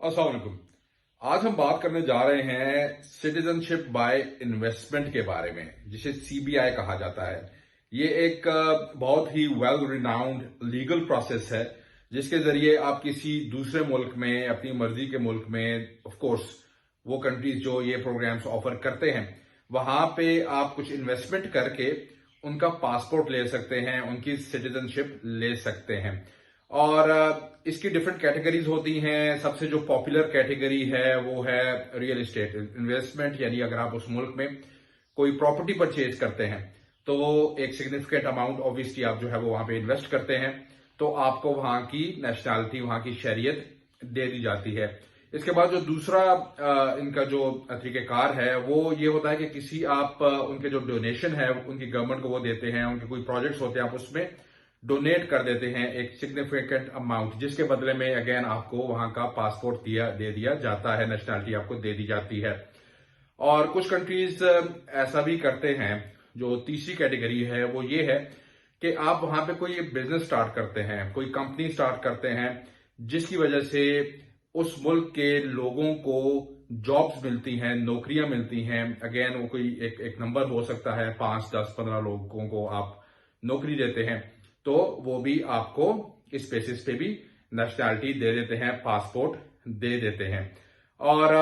अस्सलाम वालेकुम। आज हम बात करने जा रहे हैं सिटीजनशिप बाय इन्वेस्टमेंट के बारे में, जिसे सीबीआई कहा जाता है। ये एक बहुत ही वेल रिनाउंड लीगल प्रोसेस है, जिसके जरिए आप किसी दूसरे मुल्क में, अपनी मर्जी के मुल्क में, ऑफ कोर्स वो कंट्रीज जो ये प्रोग्राम्स ऑफर करते हैं, वहां पे आप कुछ इन्वेस्टमेंट करके उनका पासपोर्ट ले सकते हैं, उनकी सिटीजनशिप ले सकते हैं। और इसकी डिफरेंट कैटेगरीज होती हैं। सबसे जो पॉपुलर कैटेगरी है वो है रियल एस्टेट इन्वेस्टमेंट, यानी अगर आप उस मुल्क में कोई प्रॉपर्टी परचेज करते हैं तो एक सिग्निफिकेंट अमाउंट ऑब्वियसली आप जो है वो वहां पे इन्वेस्ट करते हैं, तो आपको वहां की नेशनैलिटी, वहां की शरीयत दे दी जाती है। इसके बाद जो दूसरा इनका जो तरीकेकार है वो ये होता है कि किसी आप उनके जो डोनेशन है उनकी गवर्नमेंट को वो देते हैं, उनके कोई प्रोजेक्ट्स होते हैं, आप उसमें डोनेट कर देते हैं एक सिग्निफिकेंट अमाउंट, जिसके बदले में अगेन आपको वहां का पासपोर्ट दे दिया जाता है, नेशनैलिटी आपको दे दी जाती है। और कुछ कंट्रीज ऐसा भी करते हैं। जो तीसरी कैटेगरी है वो ये है कि आप वहां पे कोई बिजनेस स्टार्ट करते हैं, कोई कंपनी स्टार्ट करते हैं, जिसकी वजह से उस मुल्क के लोगों को जॉब्स मिलती हैं, नौकरियां मिलती हैं। अगेन वो कोई एक नंबर हो सकता है, 5, 10, 15 लोगों को आप नौकरी देते हैं, तो वो भी आपको इस बेसिस पे भी नेशनैलिटी दे देते हैं, पासपोर्ट दे देते हैं। और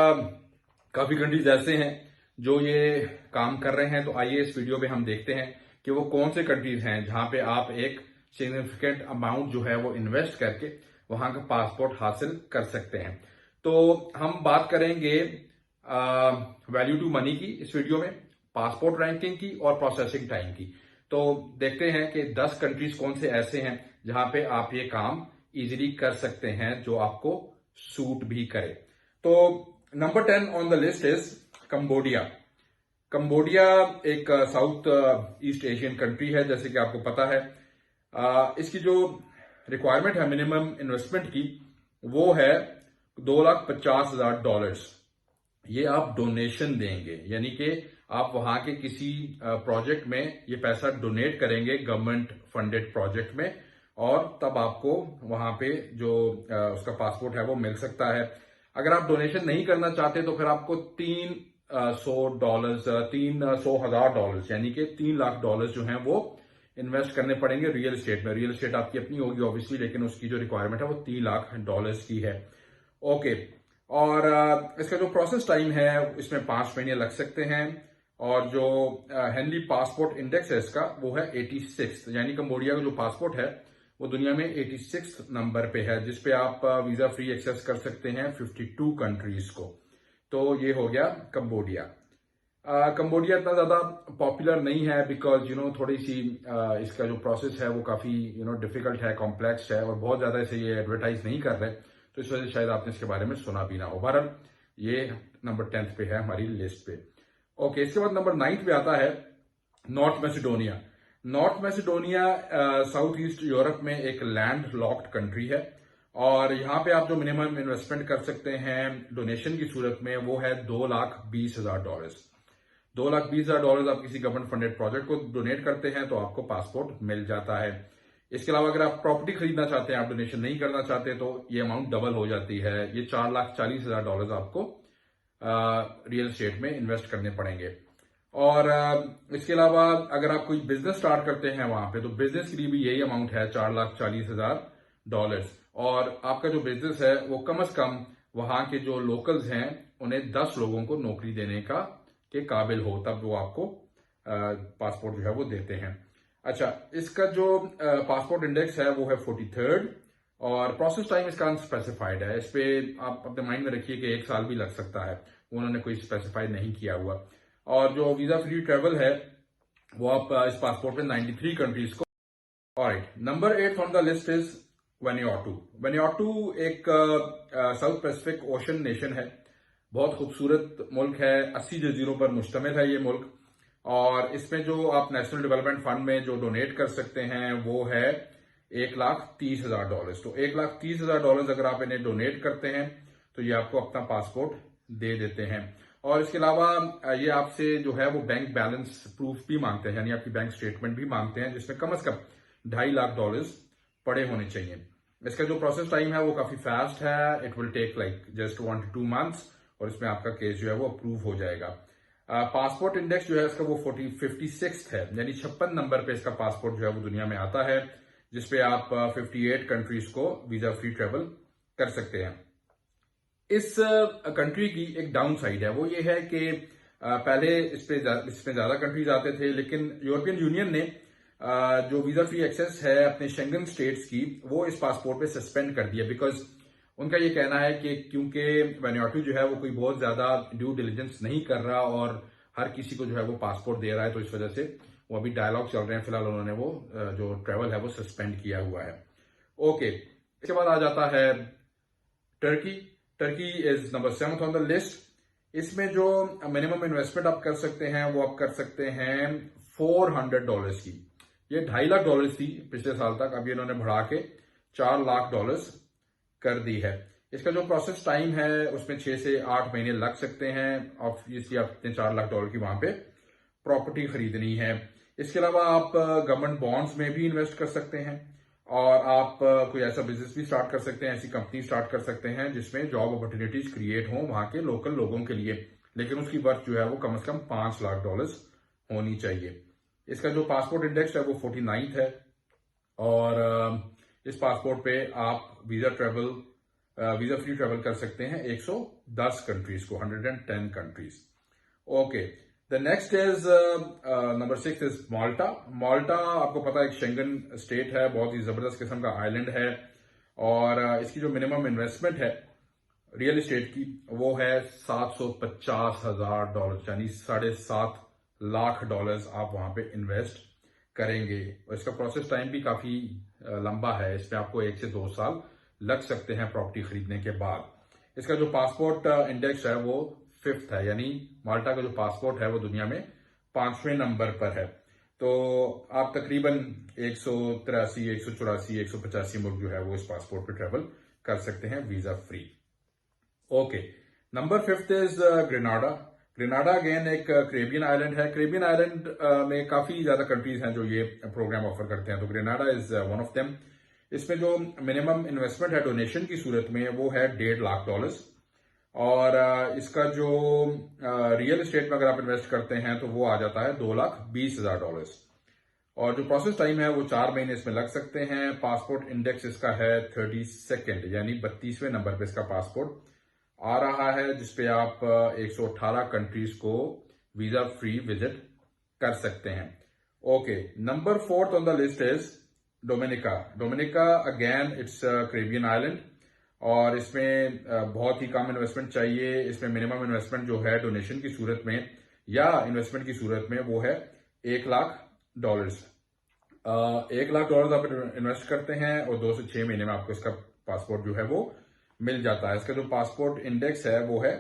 काफी कंट्रीज ऐसे हैं जो ये काम कर रहे हैं। तो आइए इस वीडियो में हम देखते हैं कि वो कौन से कंट्रीज हैं जहां पे आप एक सिग्निफिकेंट अमाउंट जो है वो इन्वेस्ट करके वहां का पासपोर्ट हासिल कर सकते हैं। तो हम बात करेंगे वैल्यू टू मनी की इस वीडियो में, पासपोर्ट रैंकिंग की और प्रोसेसिंग टाइम की। तो देखते हैं कि 10 कंट्रीज कौन से ऐसे हैं जहां पे आप ये काम इजीली कर सकते हैं, जो आपको सूट भी करे। तो number 10 on the list is Cambodia. Cambodia एक साउथ ईस्ट एशियन कंट्री है, जैसे कि आपको पता है। इसकी जो रिक्वायरमेंट है मिनिमम इन्वेस्टमेंट की, वो है $2,50,000। ये आप डोनेशन देंगे, यानी कि आप वहां के किसी प्रोजेक्ट में ये पैसा डोनेट करेंगे, गवर्नमेंट फंडेड प्रोजेक्ट में, और तब आपको वहां पे जो उसका पासपोर्ट है वो मिल सकता है। अगर आप डोनेशन नहीं करना चाहते तो फिर आपको $300,000 यानी कि $3 लाख जो हैं वो इन्वेस्ट करने पड़ेंगे रियल एस्टेट में। रियल एस्टेट आपकी अपनी होगी ऑब्वियसली, लेकिन उसकी जो रिक्वायरमेंट है वो $3 लाख की है। ओके। और इसका जो प्रोसेस टाइम है इसमें 5 महीने लग सकते हैं। और जो हेनली पासपोर्ट इंडेक्स है इसका वो है 86, यानी कंबोडिया का जो पासपोर्ट है वो दुनिया में 86 नंबर पे है, जिसपे आप वीजा फ्री एक्सेस कर सकते हैं 52 कंट्रीज को। तो ये हो गया कंबोडिया। कंबोडिया इतना ज्यादा पॉपुलर नहीं है बिकॉज थोड़ी सी इसका जो प्रोसेस है वो काफी डिफिकल्ट है, कॉम्प्लेक्स है, और बहुत ज्यादा इसे ये एडवर्टाइज नहीं कर रहे, तो इस वजह से शायद आपने इसके बारे में सुना भी ना हो। बहरहाल ये नंबर 10 पे है हमारी लिस्ट पे। ओके, इसके बाद नंबर 9 पे आता है north Macedonia. North Macedonia south east Europe में एक लैंड लॉक्ड कंट्री है, और यहाँ पे आप जो मिनिमम इन्वेस्टमेंट कर सकते हैं डोनेशन की सूरत में वो है $2,20,000। $2,20,000 आप किसी गवर्नमेंट फंडेड प्रोजेक्ट को डोनेट करते हैं तो आपको पासपोर्ट मिल जाता है। इसके अलावा अगर आप प्रॉपर्टी खरीदना चाहते हैं, आप डोनेशन नहीं करना चाहते, तो ये अमाउंट डबल हो जाती है। ये $4,40,000 आपको रियल एस्टेट में इन्वेस्ट करने पड़ेंगे। और इसके अलावा अगर आप कोई बिजनेस स्टार्ट करते हैं वहां पे, तो बिजनेस के लिए भी यही अमाउंट है $4,40,000। और आपका जो बिजनेस है वो कम से कम वहां के जो लोकल्स हैं उन्हें 10 लोगों को नौकरी देने के काबिल हो, तब वो आपको पासपोर्ट जो है वो देते हैं। अच्छा, इसका जो पासपोर्ट इंडेक्स है वो है 43rd, और प्रोसेस टाइम इसका अनस्पेसिफाइड है। इस पे आप अपने माइंड में रखिए कि 1 साल भी लग सकता है, उन्होंने कोई स्पेसिफाई नहीं किया हुआ। और जो वीजा फ्री ट्रेवल है वो आप इस पासपोर्ट में 93 कंट्रीज को। Alright, number 8 on the list is Vanuatu. Vanuatu एक साउथ पैसिफिक ओशन नेशन है, बहुत खूबसूरत मुल्क है, 80 जजीरों पर मुश्तमिल है ये मुल्क। और इसमें जो आप नेशनल डेवलपमेंट फंड में जो डोनेट कर सकते हैं वो है $1,30,000। तो $1,30,000 अगर आप इन्हें डोनेट करते हैं तो ये आपको अपना पासपोर्ट दे देते हैं। और इसके अलावा ये आपसे जो है वो बैंक बैलेंस प्रूफ भी मांगते हैं, यानी आपकी बैंक स्टेटमेंट भी मांगते हैं, जिसमें कम से कम $2.5 लाख पड़े होने चाहिए। इसका जो प्रोसेस टाइम है वो काफी फास्ट है, it will take like just 1 to 2 months, और इसमें आपका केस जो है वो अप्रूव हो जाएगा। पासपोर्ट इंडेक्स जो है इसका वो 56 है, यानी 56 नंबर पे इसका पासपोर्ट जो है वो दुनिया में आता है, जिसपे आप 58 कंट्रीज को वीजा फ्री ट्रेवल कर सकते हैं। इस कंट्री की एक डाउन साइड है, वो ये है कि पहले इसमें ज्यादा कंट्रीज आते थे, लेकिन यूरोपियन यूनियन ने जो वीजा फ्री एक्सेस है अपने शेंगन स्टेट्स की, वो इस पासपोर्ट पे सस्पेंड कर दिया, बिकॉज उनका ये कहना है कि क्योंकि वैनुअतु जो है वो कोई बहुत ज्यादा ड्यू डिलिजेंस नहीं कर रहा और हर किसी को जो है वो पासपोर्ट दे रहा है, तो इस वजह से वो अभी डायलॉग चल रहे हैं, फिलहाल उन्होंने वो जो ट्रेवल है वो सस्पेंड किया हुआ है। ओके, इसके बाद आ जाता है Turkey. Turkey is number 7th on the list. इसमें जो मिनिमम इन्वेस्टमेंट आप कर सकते हैं वो आप कर सकते हैं $400 की। ये $2.5 लाख थी पिछले साल तक, अभी इन्होंने बढ़ा के $4 लाख कर दी है। इसका जो प्रोसेस टाइम है उसमें 6 से 8 महीने लग सकते हैं। ऑब्वियसली आपने $4 लाख की वहां पे प्रॉपर्टी खरीदनी है। इसके अलावा आप गवर्नमेंट बॉन्ड्स में भी इन्वेस्ट कर सकते हैं, और आप कोई ऐसा बिजनेस भी स्टार्ट कर सकते हैं, ऐसी कंपनी स्टार्ट कर सकते हैं जिसमें जॉब अपॉर्चुनिटीज क्रिएट हो वहां के लोकल लोगों के लिए, लेकिन उसकी वर्थ जो है वो कम से कम $5 लाख होनी चाहिए। इसका जो पासपोर्ट इंडेक्स है वो 49 है, और इस पासपोर्ट पे आप वीजा फ्री ट्रेवल कर सकते हैं 110 कंट्रीज को, 110 countries. Okay, the next is number 6 is Malta. Malta आपको पता है एक शेंगन स्टेट है, बहुत ही जबरदस्त किस्म का आइलैंड है, और इसकी जो मिनिमम इन्वेस्टमेंट है रियल एस्टेट की वो है $750,000, यानी $7.5 लाख आप वहां पे इन्वेस्ट करेंगे। और इसका प्रोसेस टाइम भी काफी लंबा है, इसमें आपको 1 से 2 साल लग सकते हैं प्रॉपर्टी खरीदने के बाद। इसका जो पासपोर्ट इंडेक्स है वो 5th है, यानी माल्टा का जो पासपोर्ट है वो दुनिया में 5वें नंबर पर है। तो आप तकरीबन 183, 184, 185 मुल्क जो है वो इस पासपोर्ट पे ट्रेवल कर सकते हैं visa free. Okay, number 5th is Grenada. Grenada again एक कैरेबियन आइलैंड है। कैरेबियन आइलैंड में काफी ज्यादा कंट्रीज हैं जो ये प्रोग्राम ऑफर करते हैं, तो Grenada is one of them. इसमें जो मिनिमम इन्वेस्टमेंट है डोनेशन की सूरत में वो है $1.5 लाख, और इसका जो रियल एस्टेट में अगर आप इन्वेस्ट करते हैं तो वो आ जाता है $2,20,000, और जो प्रोसेस टाइम है वो 4 महीने इसमें लग सकते हैं। पासपोर्ट इंडेक्स इसका है 32nd, यानी 32वें नंबर पे इसका पासपोर्ट आ रहा है, जिसपे आप 118 कंट्रीज को वीजा फ्री विजिट कर सकते हैं। Okay, number 4th on the list is Dominica. Dominica again it's Caribbean island, और इसमें बहुत ही कम इन्वेस्टमेंट चाहिए। इसमें मिनिमम इन्वेस्टमेंट जो है डोनेशन की सूरत में या इन्वेस्टमेंट की सूरत में वो है $1 लाख। $1 लाख आप इन्वेस्ट करते हैं और 2 से 6 महीने में आपको इसका पासपोर्ट जो है वो मिल जाता है। इसका जो पासपोर्ट इंडेक्स है वो है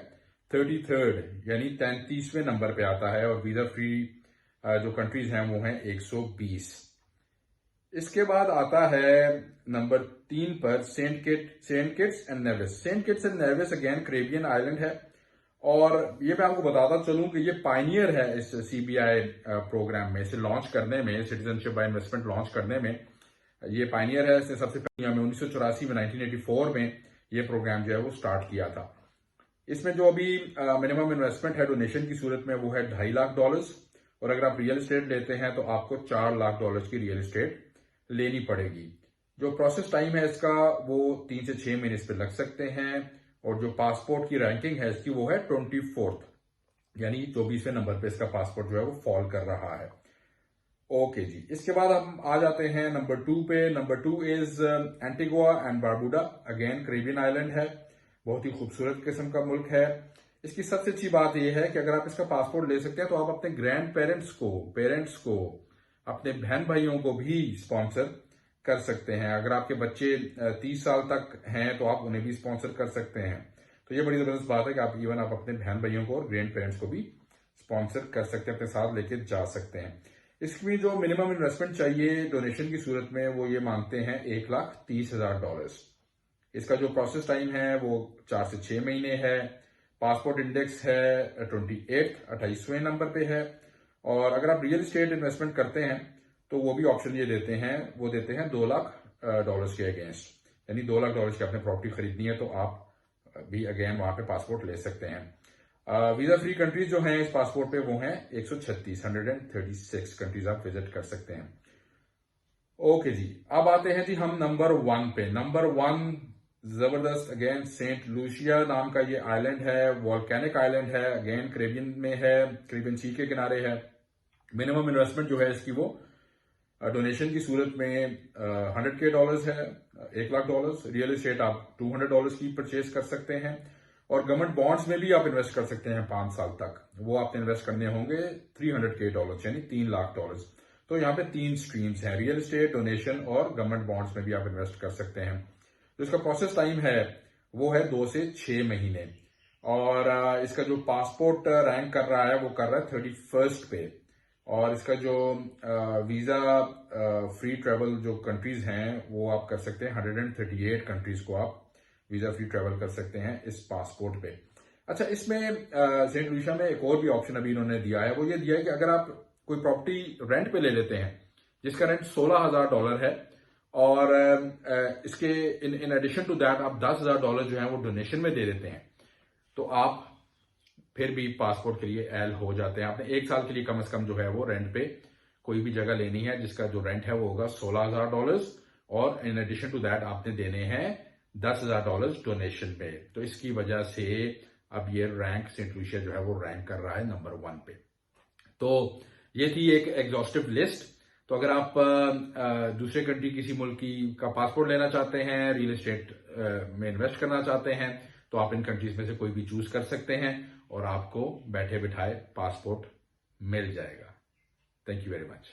33rd, यानी 33वें नंबर पे आता है, और वीजा फ्री जो कंट्रीज हैं वो हैं 120। इसके बाद आता है नंबर 3 पर Saint Kitts and Nevis. Saint Kitts and Nevis again Caribbean island है, और ये मैं आपको बताता चलूं कि ये पायनियर है इस सीबीआई प्रोग्राम में, इसे लॉन्च करने में, सिटीजनशिप बाय इन्वेस्टमेंट लॉन्च करने में ये पायनियर है। इसने सबसे पहले दुनिया में 1984 में 1984 में ये प्रोग्राम जो है वो स्टार्ट किया था। इसमें जो अभी मिनिमम इन्वेस्टमेंट है डोनेशन की सूरत में वो है $2.5 लाख, और अगर आप रियल एस्टेट लेते हैं तो आपको $4 लाख की रियल एस्टेट लेनी पड़ेगी। जो प्रोसेस टाइम है इसका वो 3 से 6 महीने इस पे लग सकते हैं, और जो पासपोर्ट की रैंकिंग है इसकी वो है 24th, यानी 24वें नंबर पे इसका पासपोर्ट जो है वो फॉल कर रहा है। ओके जी, इसके बाद हम आ जाते हैं नंबर 2 पे। Number 2 is Antigua and Barbuda. Again Caribbean island है, बहुत ही खूबसूरत किस्म का मुल्क है। इसकी सबसे अच्छी बात यह है कि अगर आप इसका पासपोर्ट ले सकते हैं तो आप अपने ग्रैंड पेरेंट्स को, अपने बहन भाइयों को भी स्पॉन्सर कर सकते हैं। अगर आपके बच्चे 30 साल तक हैं तो आप उन्हें भी स्पॉन्सर कर सकते हैं। तो ये बड़ी जबरदस्त बात है कि आप अपने बहन भाइयों को और ग्रैंड पेरेंट्स को भी स्पॉन्सर कर सकते हैं, अपने साथ लेके जा सकते हैं। इसमें जो मिनिमम इन्वेस्टमेंट चाहिए डोनेशन की सूरत में वो ये मांगते हैं $1,30,000। इसका जो प्रोसेस टाइम है वो 4 से 6 महीने है। पासपोर्ट इंडेक्स है 28वें नंबर पे है, और अगर आप रियल एस्टेट इन्वेस्टमेंट करते हैं तो वो भी ऑप्शन ये देते हैं, वो देते हैं $2 लाख के अगेंस्ट। यानी $2 लाख की आपने प्रॉपर्टी खरीदनी है तो आप भी अगेन वहां पे पासपोर्ट ले सकते हैं। वीजा फ्री कंट्रीज जो हैं इस पासपोर्ट पे वो हैं 136 कंट्रीज आप विजिट कर सकते हैं। ओके जी, अब आते हैं जी हम नंबर 1 पे। नंबर 1 जबरदस्त, अगेन सेंट लूसिया नाम का ये आइलैंड है, वॉल्केनिक आइलैंड है, अगेन कैरिबियन में है, कैरिबियन सी के किनारे है। मिनिमम इन्वेस्टमेंट जो है इसकी वो डोनेशन की सूरत में $100K है, $1 लाख। रियल एस्टेट आप $200 की परचेज कर सकते हैं और गवर्नमेंट बॉन्ड्स में भी आप इन्वेस्ट कर सकते हैं 5 साल तक। वो आपने इन्वेस्ट करने होंगे $300K यानी $3 लाख। तो यहाँ पे 3 स्ट्रीम्स हैं, रियल एस्टेट, डोनेशन और गवर्नमेंट बॉन्ड्स में भी आप इन्वेस्ट कर सकते हैं। तो इसका प्रोसेस टाइम है वो है 2 से 6 महीने। और इसका जो पासपोर्ट रैंक कर रहा है वो कर रहा है 31st पे। और इसका जो वीजा फ्री ट्रेवल जो कंट्रीज हैं वो आप कर सकते हैं 138 कंट्रीज को आप वीजा फ्री ट्रेवल कर सकते हैं इस पासपोर्ट पे। अच्छा, इसमें सेंट लूसिया में एक और भी ऑप्शन अभी इन्होंने दिया है, वो ये दिया है कि अगर आप कोई प्रॉपर्टी रेंट पे ले लेते हैं जिसका रेंट $16,000 है और इसके इन एडिशन टू दैट आप $10,000 जो है वो डोनेशन में दे देते हैं, तो आप फिर भी पासपोर्ट के लिए एल हो जाते हैं। आपने 1 साल के लिए कम से कम जो है वो रेंट पे कोई भी जगह लेनी है जिसका जो रेंट है वो होगा $16,000 और इन एडिशन टू दैट आपने देने हैं $10,000 डोनेशन पे। तो इसकी वजह से अब ये रैंक सेंट लूसिया जो है वो रैंक कर रहा है नंबर 1 पे। तो ये थी एक एग्जॉस्टिव लिस्ट। तो अगर आप दूसरे कंट्री किसी मुल्क की का पासपोर्ट लेना चाहते हैं, रियल एस्टेट में इन्वेस्ट करना चाहते हैं, तो आप इन कंट्रीज में से कोई भी चूज कर सकते हैं और आपको बैठे बिठाए पासपोर्ट मिल जाएगा। Thank you very much.